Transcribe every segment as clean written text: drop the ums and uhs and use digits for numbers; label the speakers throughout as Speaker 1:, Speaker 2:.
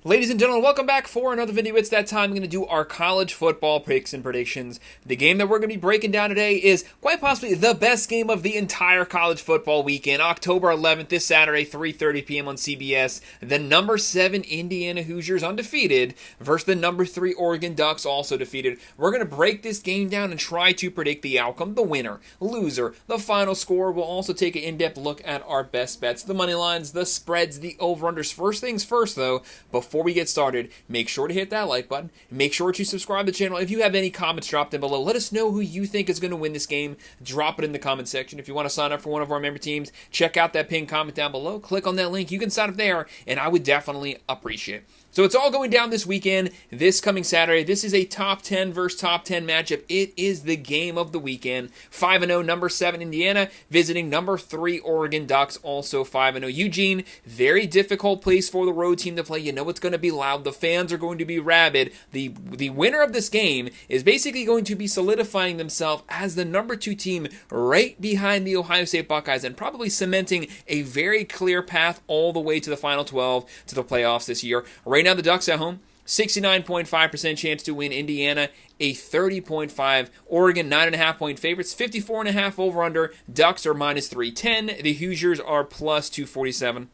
Speaker 1: Ladies and gentlemen, welcome back for another video. It's that time. I'm going to do our college football picks and predictions. The game that we're going to be breaking down today is quite possibly the best game of the entire college football weekend. October 11th, this Saturday, 3:30 p.m. on CBS. The number 7 Indiana Hoosiers, undefeated, versus the number 3 Oregon Ducks, also defeated. We're going to break this game down and try to predict the outcome, the winner, loser, the final score. We'll also take an in-depth look at our best bets, the money lines, the spreads, the over-unders. First things first, though, before we get started, make sure to hit that like button. Make sure to subscribe to the channel. If you have any comments, drop them below. Let us know who you think is going to win this game. Drop it in the comment section. If you want to sign up for one of our member teams, check out that pinned comment down below. Click on that link. You can sign up there, and I would definitely appreciate it. So it's all going down this weekend, this coming Saturday. This is a top 10 versus top 10 matchup. It is the game of the weekend. 5-0, number 7 Indiana, visiting number 3 Oregon Ducks, also 5-0. Eugene, very difficult place for the road team to play. You know it's going to be loud. The fans are going to be rabid. The winner of this game is basically going to be solidifying themselves as the number 2 team right behind the Ohio State Buckeyes and probably cementing a very clear path all the way to the Final 12, to the playoffs this year. Right now, the Ducks at home, 69.5% chance to win. Indiana, a 30.5. Oregon, 9.5-point favorites. 54.5 over-under. Ducks are minus 310. The Hoosiers are plus 247.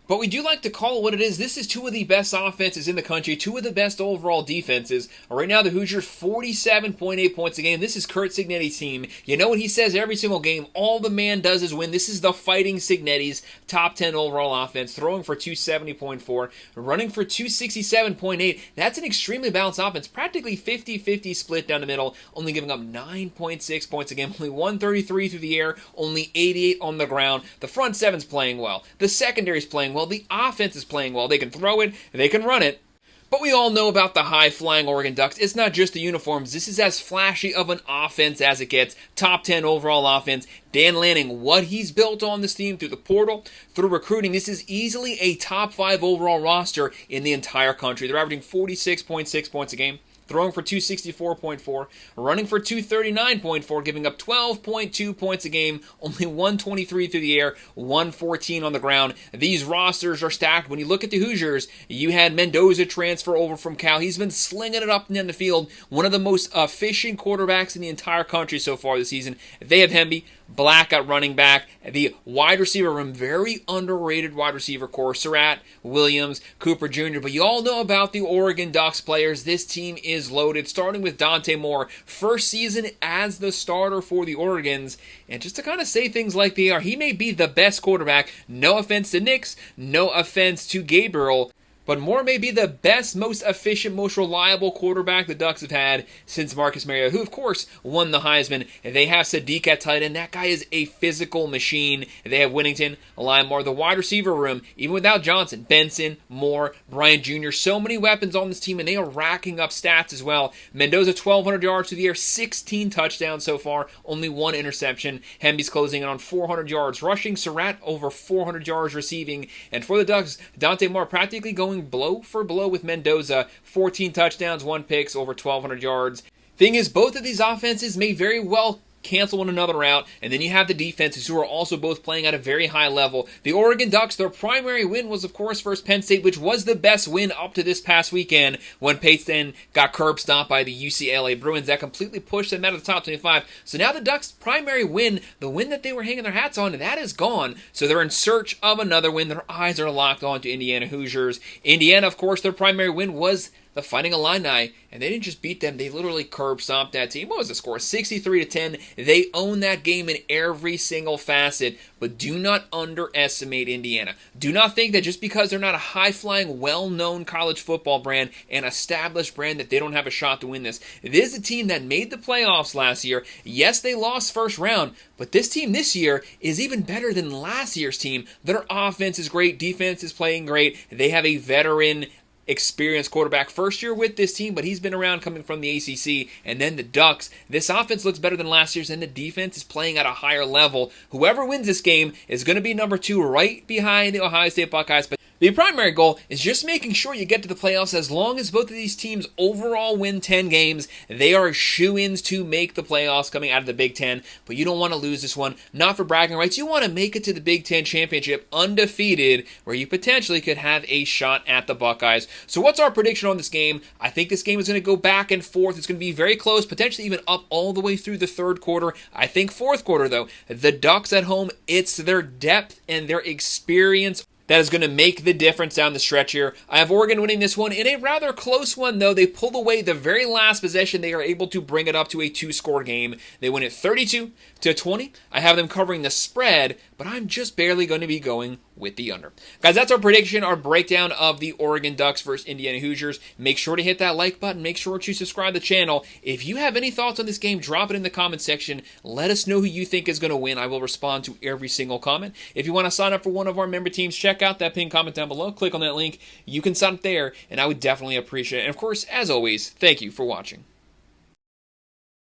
Speaker 1: But we do like to call it what it is. This is two of the best offenses in the country, two of the best overall defenses. Right now, the Hoosiers, 47.8 points a game. This is Curt Cignetti's team. You know what he says every single game? All the man does is win. This is the Fighting Cignetti's top 10 overall offense, throwing for 270.4, running for 267.8. That's an extremely balanced offense, practically 50-50 split down the middle, only giving up 9.6 points a game, only 133 through the air, only 88 on the ground. The front seven's playing well. The secondary's playing well. The offense is playing well. They can throw it, they can run it. But we all know about the high-flying Oregon Ducks. It's not just the uniforms. This is as flashy of an offense as it gets. Top 10 overall offense. Dan Lanning, what he's built on this team through the portal, through recruiting, this is easily a top 5 overall roster in the entire country. They're averaging 46.6 points a game, throwing for 264.4, running for 239.4, giving up 12.2 points a game, only 123 through the air, 114 on the ground. These rosters are stacked. When you look at the Hoosiers, you had Mendoza transfer over from Cal. He's been slinging it up and down the field. One of the most efficient quarterbacks in the entire country so far this season. They have Hemby, Black at running back. The wide receiver room, very underrated wide receiver core. Surratt, Williams, Cooper Jr. But you all know about the Oregon Ducks players. This team is loaded, starting with Dante Moore. First season as the starter for the Oregons. And just to kind of say things like they are, he may be the best quarterback. No offense to Nix, no offense to Gabriel. But Moore may be the best, most efficient, most reliable quarterback the Ducks have had since Marcus Mariota, who, of course, won the Heisman. They have Sadiq at tight end. That guy is a physical machine. They have Winnington, Limar, the wide receiver room, even without Johnson, Benson, Moore, Bryant Jr., so many weapons on this team, and they are racking up stats as well. Mendoza, 1,200 yards through the air, 16 touchdowns so far, only 1 interception. Hemby's closing in on 400 yards rushing. Surratt, over 400 yards receiving. And for the Ducks, Dante Moore practically going blow for blow with Mendoza. 14 touchdowns, 1 picks, over 1,200 yards. Thing is, both of these offenses may very well cancel one another out, and then you have the defenses who are also both playing at a very high level. The Oregon Ducks, their primary win was, of course, versus Penn State, which was the best win up to this past weekend when Payton got curb stomped by the UCLA Bruins. That completely pushed them out of the top 25. So now the Ducks' primary win, the win that they were hanging their hats on, that is gone. So they're in search of another win. Their eyes are locked on to Indiana Hoosiers. Indiana, of course, their primary win was the Fighting Illini, and they didn't just beat them, they literally curb stomped that team. What was the score? 63-10. They own that game in every single facet, but do not underestimate Indiana. Do not think that just because they're not a high-flying, well-known college football brand, an established brand, that they don't have a shot to win this. It is a team that made the playoffs last year. Yes, they lost first round, but this team this year is even better than last year's team. Their offense is great, defense is playing great. They have a veteran, experienced quarterback, first year with this team, but he's been around coming from the ACC. And then the Ducks, this offense looks better than last year's, and the defense is playing at a higher level. Whoever wins this game is going to be number 2 right behind the Ohio State Buckeyes. But The primary goal is just making sure you get to the playoffs. As long as both of these teams overall win 10 games, they are shoo-ins to make the playoffs coming out of the Big Ten. But you don't want to lose this one, not for bragging rights. You want to make it to the Big Ten championship undefeated, where you potentially could have a shot at the Buckeyes. So what's our prediction on this game? I think this game is going to go back and forth. It's going to be very close, potentially even up all the way through the third quarter. I think fourth quarter, though, the Ducks at home, it's their depth and their experience that is going to make the difference down the stretch here. I have Oregon winning this one in a rather close one, though. They pulled away the very last possession. They are able to bring it up to a 2-score game. They win it 32-20. I have them covering the spread, but I'm just barely going to be going with the under. Guys, that's our prediction, our breakdown of the Oregon Ducks versus Indiana Hoosiers. Make sure to hit that like button. Make sure to subscribe to the channel. If you have any thoughts on this game, drop it in the comment section. Let us know who you think is going to win. I will respond to every single comment. If you want to sign up for one of our member teams, check out that pinned comment down below. Click on that link. You can sign up there, and I would definitely appreciate it. And of course, as always, thank you for watching.